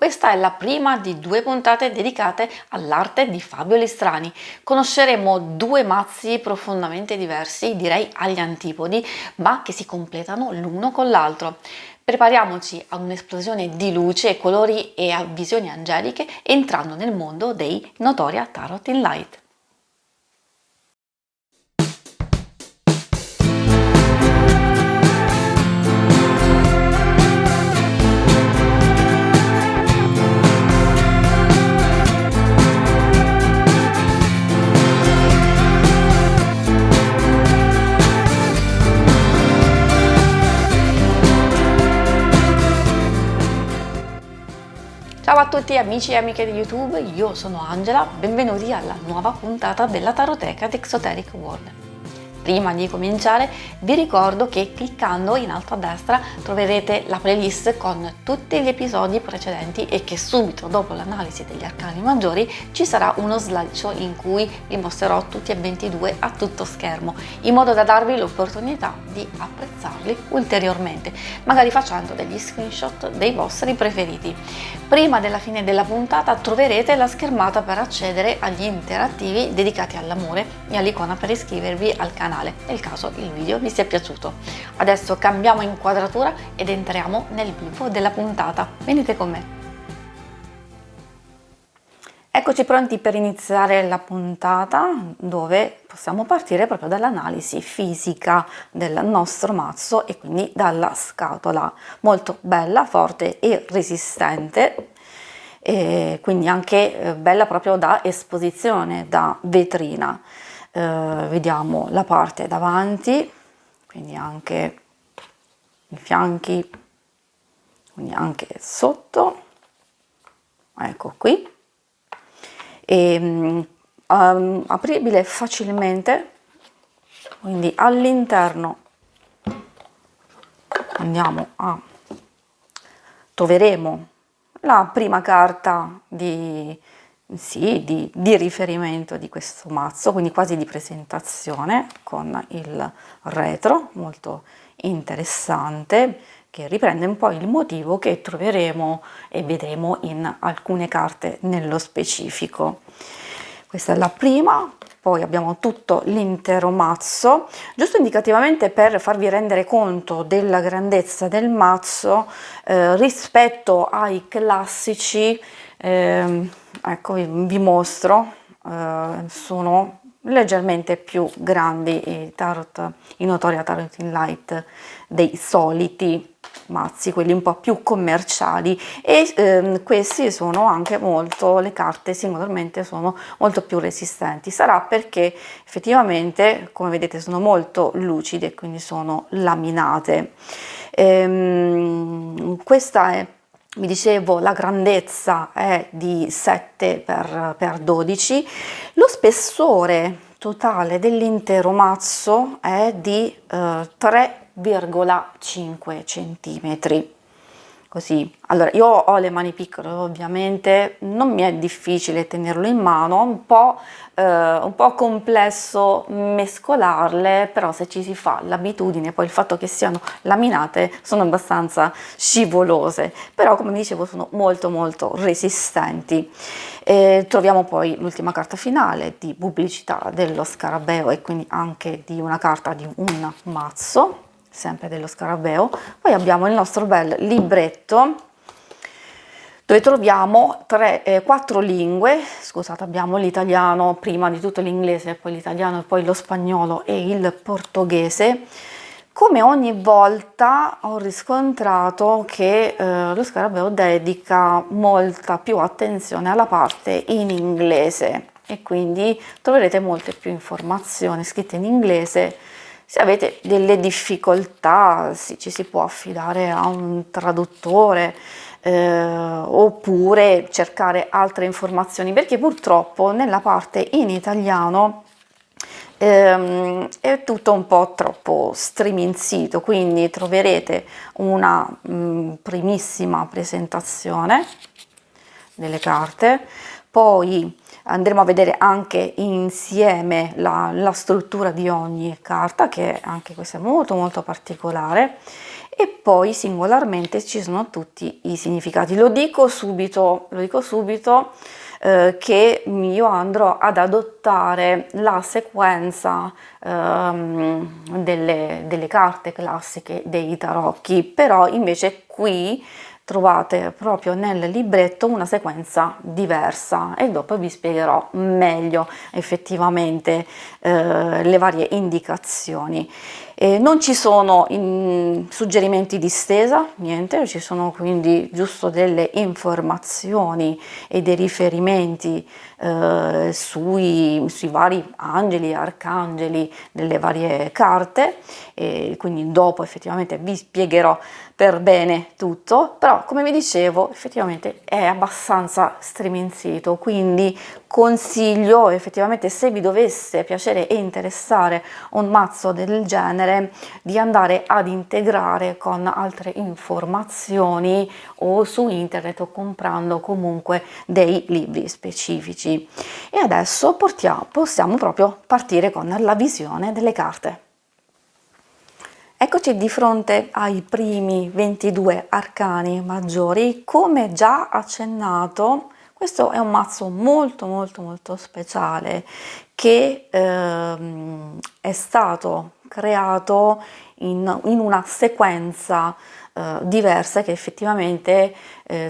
Questa è la prima di 2 puntate dedicate all'arte di Fabio Listrani. Conosceremo 2 mazzi profondamente diversi, direi agli antipodi, ma che si completano l'uno con l'altro. Prepariamoci a un'esplosione di luce, colori e a visioni angeliche entrando nel mondo dei Notoria Tarot in Light. Ciao a tutti amici e amiche di YouTube, io sono Angela, benvenuti alla nuova puntata della Taroteca di Exoteric World. Prima di cominciare vi ricordo che cliccando in alto a destra troverete la playlist con tutti gli episodi precedenti e che subito dopo l'analisi degli arcani maggiori ci sarà uno slideshow in cui vi mostrerò tutti e 22 a tutto schermo, in modo da darvi l'opportunità di apprezzarli ulteriormente, magari facendo degli screenshot dei vostri preferiti. Prima della fine della puntata troverete la schermata per accedere agli interattivi dedicati all'amore e all'icona per iscrivervi al canale, nel caso il video vi sia piaciuto. Adesso cambiamo inquadratura ed entriamo nel vivo della puntata. Venite con me. Eccoci pronti per iniziare la puntata, dove possiamo partire proprio dall'analisi fisica del nostro mazzo e quindi dalla scatola, molto bella, forte e resistente, e quindi anche bella proprio da esposizione, da vetrina. Vediamo la parte davanti, quindi anche i fianchi, quindi anche sotto, ecco qui. Apribile facilmente, quindi all'interno troveremo la prima carta di riferimento di questo mazzo, quindi quasi di presentazione, con il retro molto interessante, che riprende un po' il motivo che troveremo e vedremo in alcune carte nello specifico. Questa è la prima, poi abbiamo tutto l'intero mazzo, giusto indicativamente per farvi rendere conto della grandezza del mazzo rispetto ai classici. Ecco, vi mostro, sono leggermente più grandi i Notoria Tarot in Light dei soliti mazzi, quelli un po' più commerciali, e questi sono anche molto, le carte singolarmente sono molto più resistenti. Sarà perché effettivamente, come vedete, sono molto lucide, quindi sono laminate. Questa è, vi dicevo, la grandezza è di 7x12, lo spessore totale dell'intero mazzo è di 3,5 centimetri. Così, allora io ho le mani piccole, ovviamente non mi è difficile tenerlo in mano, un po' complesso mescolarle, però se ci si fa l'abitudine, poi il fatto che siano laminate sono abbastanza scivolose, però come dicevo sono molto molto resistenti. Troviamo poi l'ultima carta finale di pubblicità dello scarabeo e quindi anche di una carta di un mazzo, sempre dello scarabeo. Poi abbiamo il nostro bel libretto dove troviamo 4 lingue, scusate, abbiamo l'italiano, prima di tutto l'inglese, poi l'italiano, poi lo spagnolo e il portoghese. Come ogni volta ho riscontrato che lo scarabeo dedica molta più attenzione alla parte in inglese e quindi troverete molte più informazioni scritte in inglese. Se avete delle difficoltà, sì, ci si può affidare a un traduttore oppure cercare altre informazioni, perché purtroppo nella parte in italiano è tutto un po' troppo striminzito, quindi troverete una primissima presentazione delle carte, poi andremo a vedere anche insieme la struttura di ogni carta, che anche questa è molto molto particolare, e poi singolarmente ci sono tutti i significati. Lo dico subito che io andrò ad adottare la sequenza delle carte classiche dei tarocchi, però invece qui trovate proprio nel libretto una sequenza diversa e dopo vi spiegherò meglio effettivamente le varie indicazioni. Non ci sono suggerimenti di stesa, niente, ci sono quindi giusto delle informazioni e dei riferimenti sui vari angeli, arcangeli delle varie carte, e quindi dopo effettivamente vi spiegherò per bene tutto, però come vi dicevo effettivamente è abbastanza striminzito, quindi consiglio effettivamente, se vi dovesse piacere e interessare un mazzo del genere, di andare ad integrare con altre informazioni o su internet o comprando comunque dei libri specifici. E adesso possiamo proprio partire con la visione delle carte. Eccoci di fronte ai primi 22 arcani maggiori. Come già accennato, questo è un mazzo molto speciale che è stato creato in una sequenza diversa che effettivamente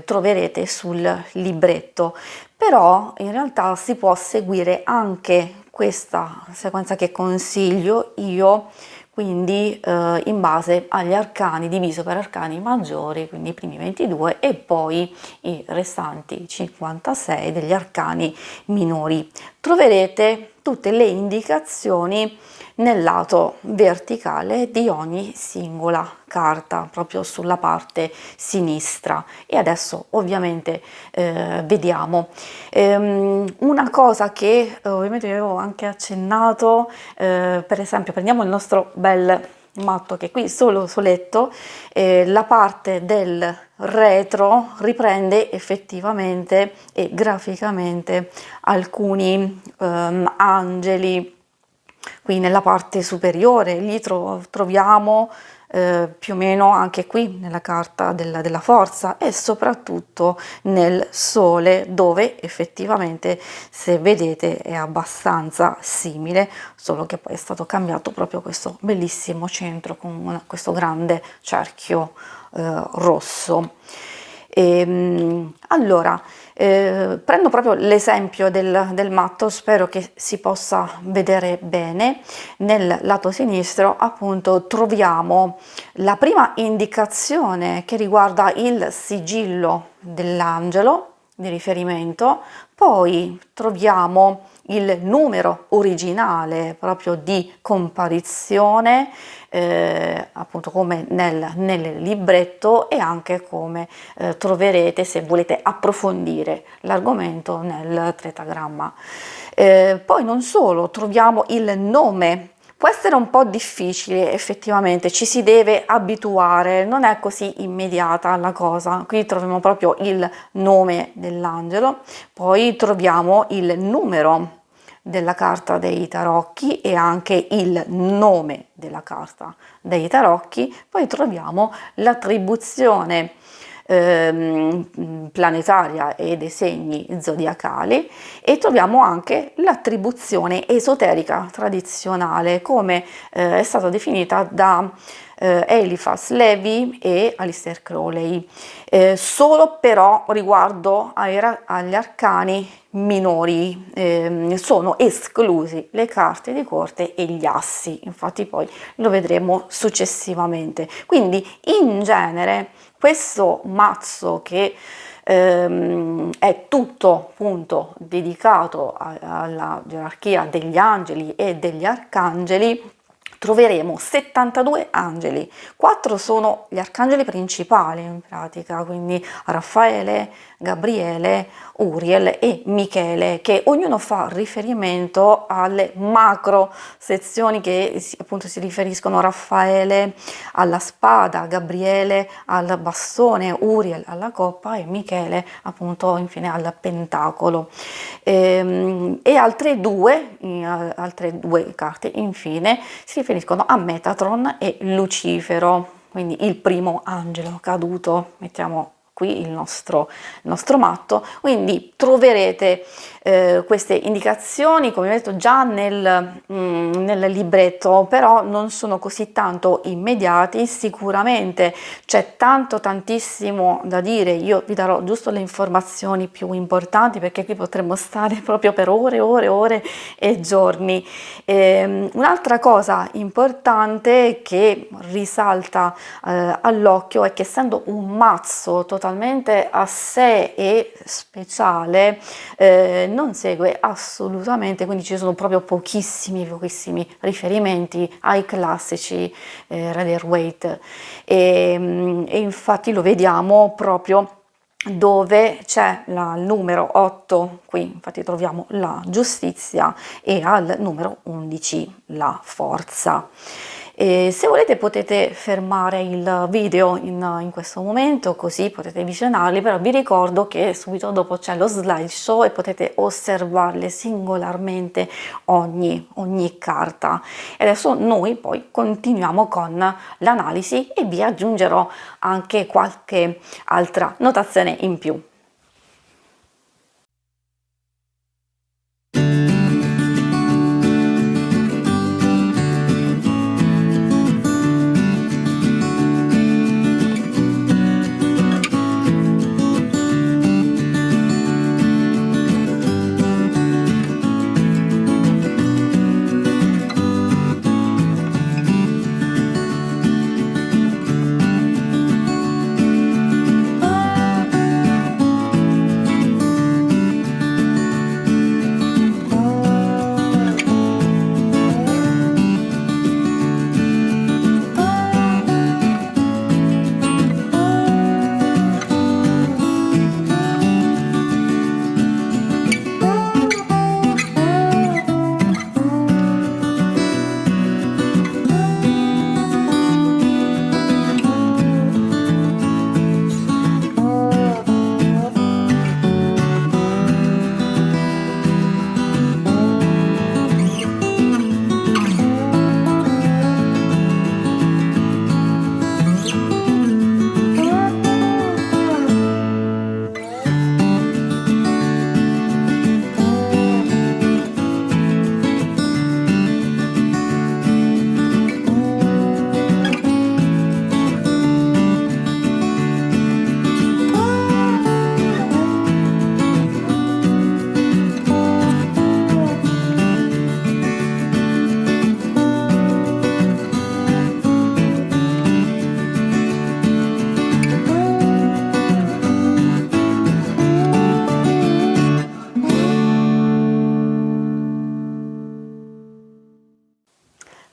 troverete sul libretto, però in realtà si può seguire anche questa sequenza che consiglio io, quindi in base agli arcani, diviso per arcani maggiori, quindi i primi 22 e poi i restanti 56 degli arcani minori. Troverete tutte le indicazioni nel lato verticale di ogni singola carta, proprio sulla parte sinistra. E adesso ovviamente vediamo. Una cosa che ovviamente vi avevo anche accennato, per esempio prendiamo il nostro bel matto che è qui solo soletto, la parte del retro riprende effettivamente e graficamente alcuni angeli. Qui nella parte superiore li troviamo più o meno anche qui nella carta della forza e soprattutto nel sole, dove effettivamente, se vedete, è abbastanza simile, solo che poi è stato cambiato proprio questo bellissimo centro con questo grande cerchio rosso. Allora, prendo proprio l'esempio del matto, spero che si possa vedere bene. Nel lato sinistro appunto troviamo la prima indicazione che riguarda il sigillo dell'angelo di riferimento, poi troviamo il numero originale proprio di comparizione, appunto come nel libretto, e anche come troverete se volete approfondire l'argomento nel tretagramma. Poi non solo, troviamo il nome. Può essere un po' difficile, effettivamente, ci si deve abituare, non è così immediata la cosa. Qui troviamo proprio il nome dell'angelo, poi troviamo il numero della carta dei tarocchi e anche il nome della carta dei tarocchi, poi troviamo l'attribuzione planetaria e dei segni zodiacali, e troviamo anche l'attribuzione esoterica tradizionale come è stata definita da Eliphas Levi e Aleister Crowley, solo però riguardo agli arcani minori sono esclusi le carte di corte e gli assi, infatti poi lo vedremo successivamente. Quindi in genere questo mazzo, che è tutto appunto dedicato alla gerarchia degli angeli e degli arcangeli, troveremo 72 angeli, 4 sono gli arcangeli principali in pratica, quindi Raffaele, Gabriele, Uriel e Michele, che ognuno fa riferimento alle macro sezioni che appunto si riferiscono a Raffaele alla spada, Gabriele al bastone, Uriel alla coppa e Michele appunto infine al pentacolo. E altre due carte infine si riferiscono a Metatron e Lucifero. quindi il primo angelo caduto, mettiamo qui il nostro matto, quindi troverete queste indicazioni, come ho detto già nel libretto, però non sono così tanto immediati. Sicuramente c'è tantissimo da dire, io vi darò giusto le informazioni più importanti, perché qui potremmo stare proprio per ore e giorni. Un'altra cosa importante che risalta all'occhio è che, essendo un mazzo totalmente a sé e speciale, non segue assolutamente, quindi ci sono proprio pochissimi riferimenti ai classici Rider-Waite, e infatti lo vediamo proprio dove c'è il numero 8, qui infatti troviamo la giustizia, e al numero 11 la forza. E se volete potete fermare il video in questo momento, così potete visionarli, però vi ricordo che subito dopo c'è lo slideshow e potete osservarle singolarmente ogni carta. E adesso noi poi continuiamo con l'analisi e vi aggiungerò anche qualche altra notazione in più.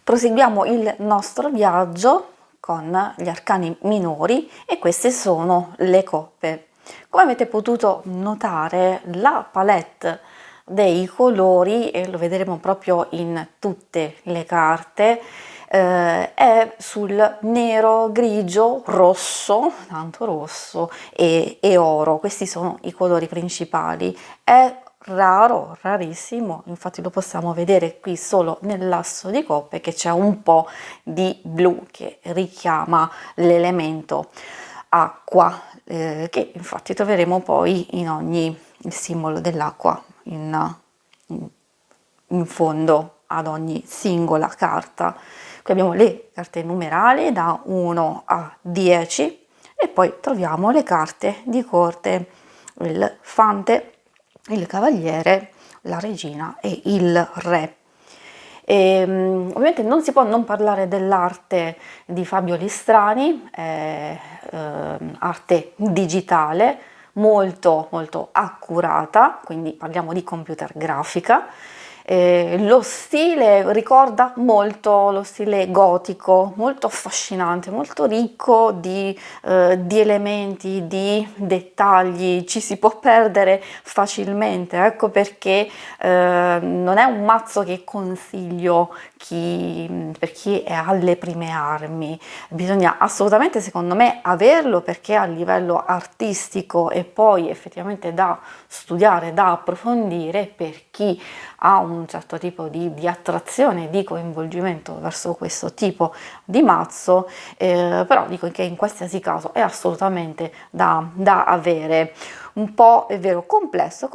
Proseguiamo il nostro viaggio con gli arcani minori, e queste sono le coppe. Come avete potuto notare, la palette dei colori, e lo vedremo proprio in tutte le carte, è sul nero, grigio, rosso, tanto rosso, e oro. Questi sono i colori principali. È raro, rarissimo, infatti lo possiamo vedere qui solo nell'asso di coppe, che c'è un po' di blu che richiama l'elemento acqua, che infatti troveremo poi in ogni il simbolo dell'acqua in fondo ad ogni singola carta. Qui abbiamo le carte numerali da 1 a 10 e poi troviamo le carte di corte, il fante, il cavaliere, la regina e il re. Ovviamente non si può non parlare dell'arte di Fabio Listrani, arte digitale molto accurata, quindi parliamo di computer grafica. Lo stile ricorda molto lo stile gotico, molto affascinante, molto ricco di elementi, di dettagli, ci si può perdere facilmente, ecco perché non è un mazzo che consiglio per chi è alle prime armi. Bisogna assolutamente, secondo me, averlo, perché a livello artistico e poi effettivamente da studiare, da approfondire, per chi ha un un certo tipo di attrazione, di coinvolgimento verso questo tipo di mazzo, però dico che in qualsiasi caso è assolutamente da avere. Un po', è vero, complesso,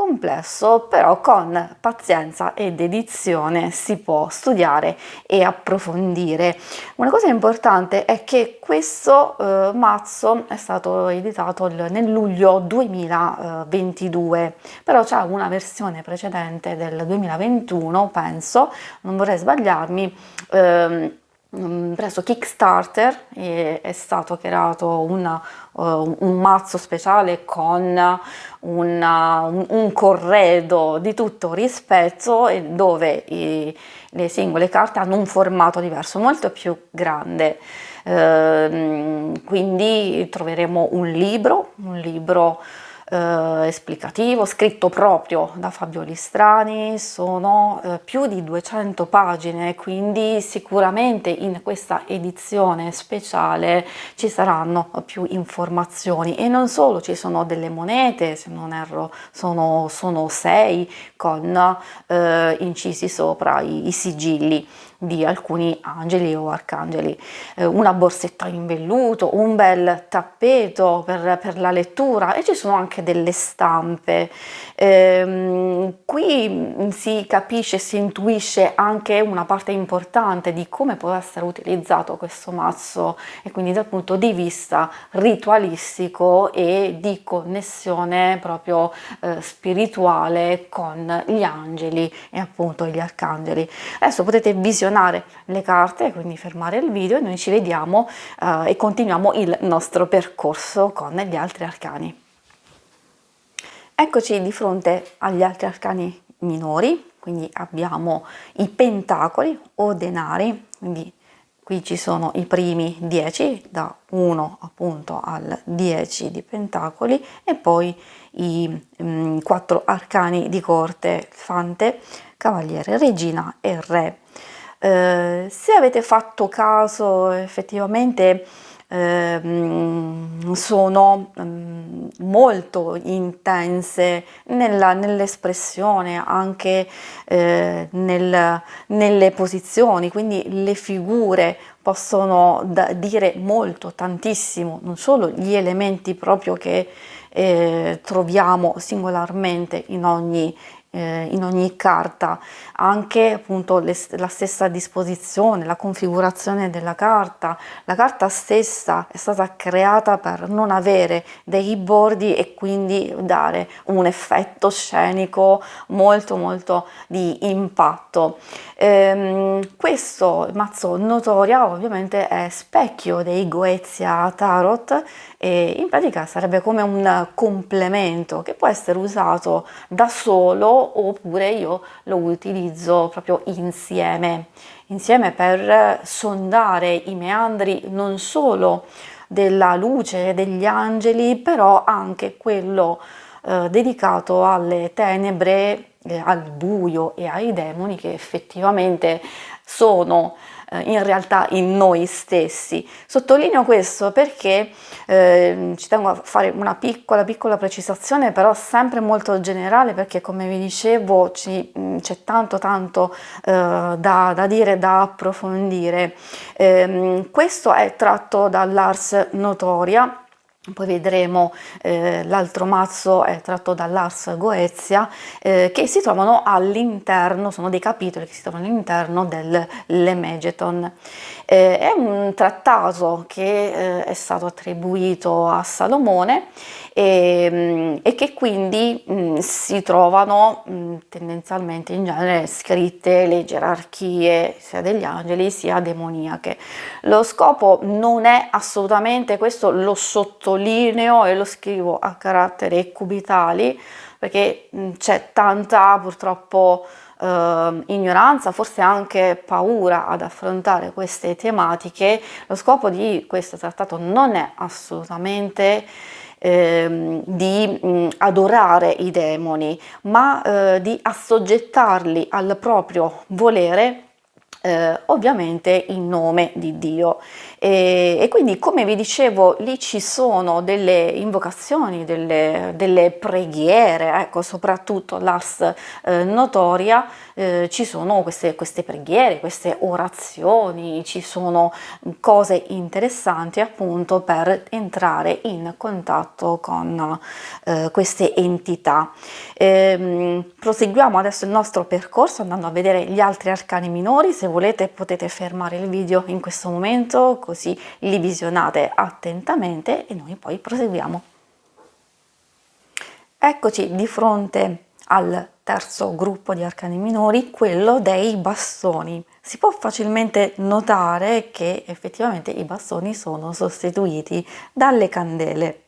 però con pazienza e dedizione si può studiare e approfondire. Una cosa importante è che questo mazzo è stato editato nel luglio 2022, però c'è una versione precedente del 2021, penso, non vorrei sbagliarmi. Presso Kickstarter è stato creato un mazzo speciale con un corredo di tutto rispetto, e dove le singole carte hanno un formato diverso, molto più grande. Quindi troveremo un libro esplicativo, scritto proprio da Fabio Listrani. Sono più di 200 pagine, quindi sicuramente in questa edizione speciale ci saranno più informazioni, e non solo, ci sono delle monete, se non erro sono 6, con incisi sopra i sigilli di alcuni angeli o arcangeli, una borsetta in velluto, un bel tappeto per la lettura, e ci sono anche delle stampe. Qui si capisce, si intuisce anche una parte importante di come può essere utilizzato questo mazzo, e quindi dal punto di vista ritualistico e di connessione proprio spirituale con gli angeli e appunto gli arcangeli. Adesso potete visionare le carte, quindi fermare il video, e noi ci vediamo e continuiamo il nostro percorso con gli altri arcani. Eccoci di fronte agli altri arcani minori, quindi abbiamo i pentacoli o denari, quindi qui ci sono i primi 10, da 1 appunto al 10 di pentacoli, e poi i 4 arcani di corte: fante, cavaliere, regina e re. Se avete fatto caso, effettivamente sono molto intense nell'espressione, anche nelle posizioni, quindi le figure possono dire molto, tantissimo, non solo gli elementi proprio che troviamo singolarmente in ogni carta, anche appunto la stessa disposizione, la configurazione della carta. La carta stessa è stata creata per non avere dei bordi e quindi dare un effetto scenico molto di impatto. Questo mazzo Notoria ovviamente è specchio dei Goetia Tarot, e in pratica sarebbe come un complemento che può essere usato da solo, oppure io lo utilizzo proprio insieme per sondare i meandri non solo della luce degli angeli, però anche quello dedicato alle tenebre, al buio e ai demoni, che effettivamente sono in realtà in noi stessi. Sottolineo questo perché ci tengo a fare una piccola precisazione, però sempre molto generale, perché come vi dicevo c'è tanto da dire, da approfondire. Questo è tratto dall'Ars Notoria. Poi vedremo l'altro mazzo è tratto dall'Ars Goetia, che si trovano all'interno, sono dei capitoli che si trovano all'interno dell'Emegeton. È un trattato che è stato attribuito a Salomone, e che quindi si trovano tendenzialmente in genere scritte le gerarchie sia degli angeli sia demoniache. Lo scopo non è assolutamente questo, lo sottolineo e lo scrivo a caratteri cubitali, perché c'è tanta purtroppo ignoranza, forse anche paura ad affrontare queste tematiche. Lo scopo di questo trattato non è assolutamente di adorare i demoni, ma di assoggettarli al proprio volere ovviamente in nome di Dio. E quindi, come vi dicevo, lì ci sono delle invocazioni, delle preghiere, ecco, soprattutto l'Ars Notoria, ci sono queste preghiere, queste orazioni, ci sono cose interessanti appunto per entrare in contatto con queste entità. Proseguiamo adesso il nostro percorso andando a vedere gli altri arcani minori. Se volete potete fermare il video in questo momento, così li visionate attentamente e noi poi proseguiamo. Eccoci di fronte al terzo gruppo di arcani minori, quello dei bastoni. Si può facilmente notare che effettivamente i bastoni sono sostituiti dalle candele.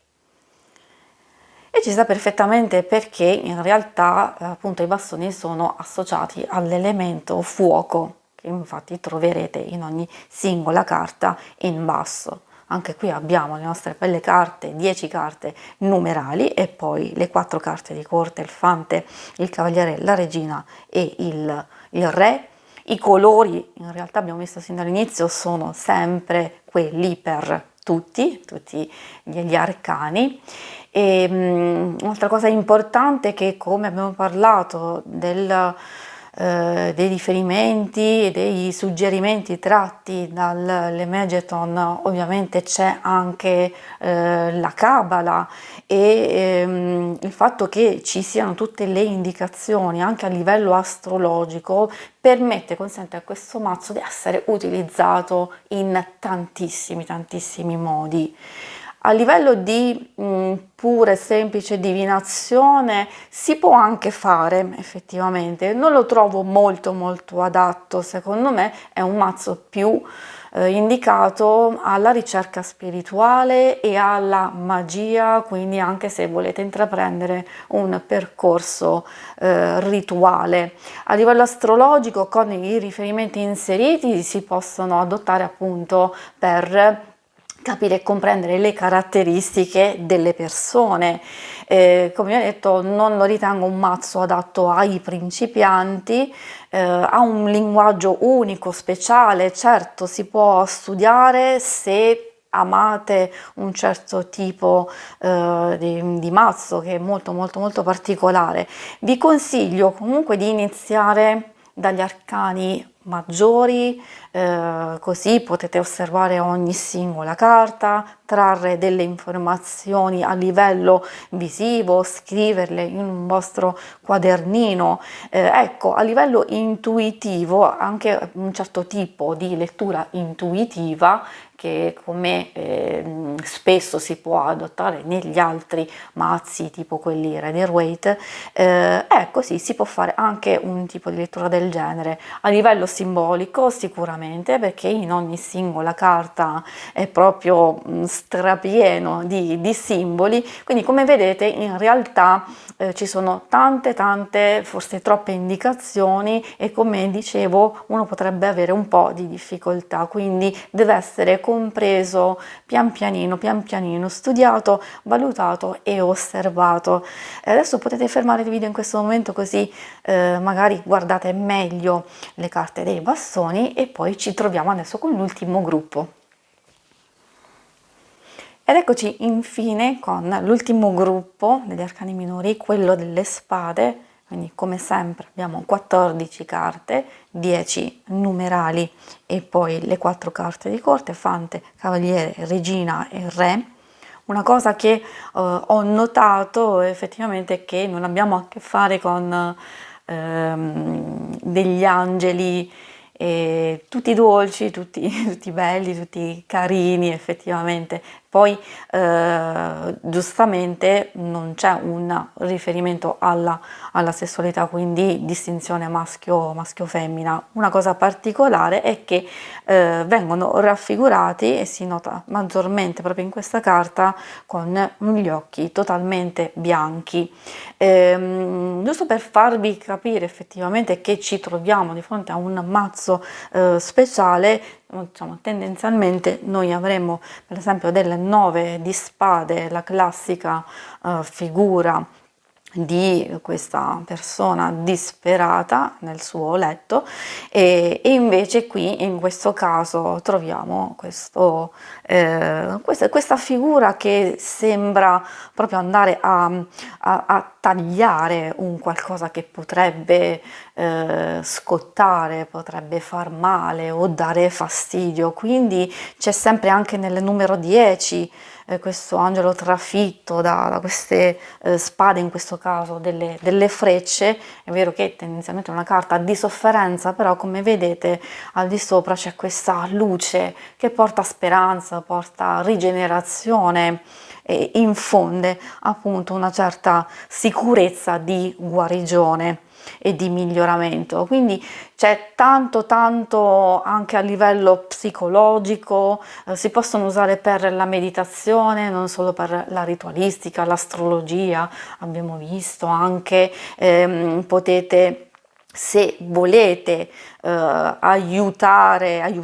E ci sta perfettamente perché in realtà appunto i bastoni sono associati all'elemento fuoco, che infatti troverete in ogni singola carta in basso. Anche qui abbiamo le nostre belle carte, 10 carte numerali e poi le 4 carte di corte, il fante, il cavaliere, la regina e il re. I colori, in realtà abbiamo visto sin dall'inizio, sono sempre quelli per tutti gli arcani. E un'altra cosa importante è che, come abbiamo parlato dei riferimenti e dei suggerimenti tratti dall'Emegeton, ovviamente c'è anche la Cabala e il fatto che ci siano tutte le indicazioni anche a livello astrologico consente a questo mazzo di essere utilizzato in tantissimi modi. A livello di pura e semplice divinazione si può anche fare effettivamente, non lo trovo molto adatto, secondo me è un mazzo più indicato alla ricerca spirituale e alla magia, quindi anche se volete intraprendere un percorso rituale. A livello astrologico, con i riferimenti inseriti si possono adottare appunto per capire e comprendere le caratteristiche delle persone. Come ho detto, non lo ritengo un mazzo adatto ai principianti, ha un linguaggio unico, speciale. Certo, si può studiare se amate un certo tipo di mazzo che è molto particolare. Vi consiglio comunque di iniziare dagli arcani maggiori, così potete osservare ogni singola carta, trarre delle informazioni a livello visivo, scriverle in un vostro quadernino. Ecco, a livello intuitivo, anche un certo tipo di lettura intuitiva che come spesso si può adottare negli altri mazzi tipo quelli Rider-Waite, ecco sì, si può fare anche un tipo di lettura del genere. A livello simbolico sicuramente, perché in ogni singola carta è proprio strapieno di simboli, quindi come vedete in realtà ci sono tante, forse troppe indicazioni e come dicevo uno potrebbe avere un po' di difficoltà, quindi deve essere compreso pian pianino, studiato, valutato e osservato. Adesso potete fermare il video in questo momento così magari guardate meglio le carte dei bastoni e poi ci troviamo adesso con l'ultimo gruppo. Ed eccoci infine con l'ultimo gruppo degli arcani minori, quello delle spade. Quindi come sempre abbiamo 14 carte, 10 numerali e poi le 4 carte di corte, fante, cavaliere, regina e re. Una cosa che ho notato effettivamente è che non abbiamo a che fare con degli angeli tutti dolci, tutti belli, tutti carini effettivamente. Poi giustamente non c'è un riferimento alla sessualità, quindi distinzione maschio-femmina. Una cosa particolare è che vengono raffigurati e si nota maggiormente proprio in questa carta con gli occhi totalmente bianchi. Giusto per farvi capire effettivamente che ci troviamo di fronte a un mazzo speciale, diciamo, tendenzialmente noi avremo per esempio del 9 di spade, la classica figura di questa persona disperata nel suo letto, e invece qui in questo caso troviamo questa figura che sembra proprio andare a tagliare un qualcosa che potrebbe scottare, potrebbe far male o dare fastidio. Quindi c'è sempre anche nel numero 10 questo angelo trafitto da queste spade, in questo caso delle frecce. È vero che tendenzialmente è una carta di sofferenza, però come vedete al di sopra c'è questa luce che porta speranza, porta rigenerazione e infonde appunto una certa sicurezza di guarigione e di miglioramento. Quindi c'è tanto anche a livello psicologico, si possono usare per la meditazione, non solo per la ritualistica, l'astrologia, abbiamo visto anche, potete, se volete, aiutarvi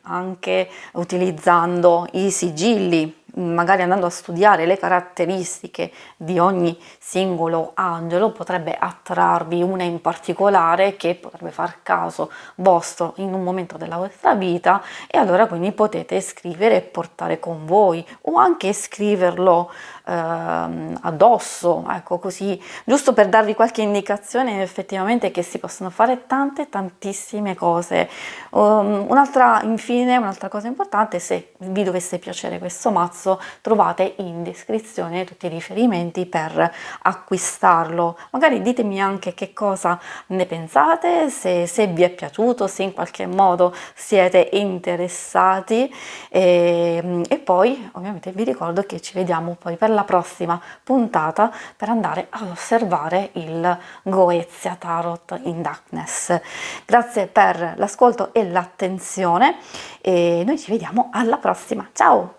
anche utilizzando i sigilli, magari andando a studiare le caratteristiche di ogni singolo angelo, potrebbe attrarvi una in particolare che potrebbe far caso vostro in un momento della vostra vita, e allora quindi potete scrivere e portare con voi, o anche scriverlo addosso, ecco, così, giusto per darvi qualche indicazione effettivamente che si possono fare tantissime cose. Infine, un'altra cosa importante: se vi dovesse piacere questo mazzo, trovate in descrizione tutti i riferimenti per acquistarlo. Magari ditemi anche che cosa ne pensate, se vi è piaciuto, se in qualche modo siete interessati, e poi ovviamente vi ricordo che ci vediamo poi per la prossima puntata per andare ad osservare il Goetia Tarot in Darkness. Grazie per l'ascolto e l'attenzione, e noi ci vediamo alla prossima. Ciao!